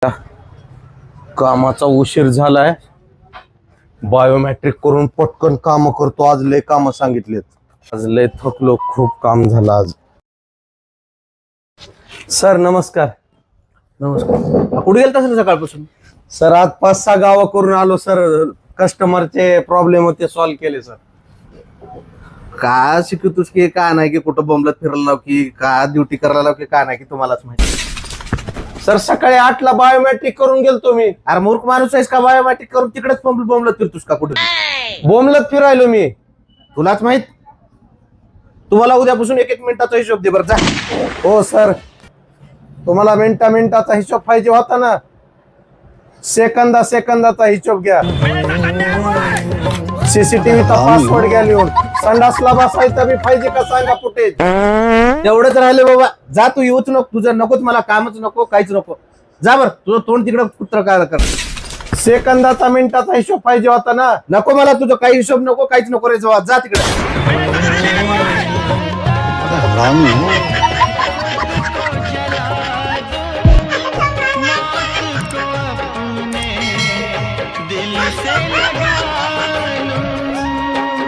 कामाचा उशीर झालाय. बायोमेट्रिक करून पटकन काम करतो. आज लय काम सांगितलेत. आज लय थकलो. खूप काम झालं आज. सर नमस्कार. नमस्कार. कुठे गेलता सर सकाळपासून? सर आज 5-6 गाव करून आलो सर. कस्टमरचे प्रॉब्लेम होते सॉल्व्ह केले सर. का शिकवतोस की का नाही की कुठं बोंबलत फिरायला लाव की का ड्युटी करायला लाव की का नाही की तुम्हालाच माहिती. सर सकाळी 8ला बायोमेट्रिक करून गेलतो मी. अरे मूर्ख माणूस आहेस का? बायोमेट्रिक करून तिकडेच बोंबलत फिरतोस का कुठे? बोंबलत फिरायलो मी. तुलाच माहित. तुम्हाला उद्यापासून 1-1 मिनिटाचा हिशोब दे बरं जा. हो सर. तुम्हाला मिनिटाचा हिशोब पाहिजे होता ना. सेकंदाचा हिशोब घ्या. सीसीटीव्हीचा पासवर्ड घ्या लिहून. संडासला बसायचं बी पाहिजे का सांगा फुटेज. तेवढंच राहिले बाबा. जा तू येऊच नको. तुझं नकोच मला. कामच नको काहीच नको. जा बर. तुझं तोंड तिकडं कुत्र काय कर. सेकंदाचा मिनिटाचा हिशोब पाहिजे होता ना. नको मला तुझं काही हिशोब नको काहीच नको रे. जा तिकडे.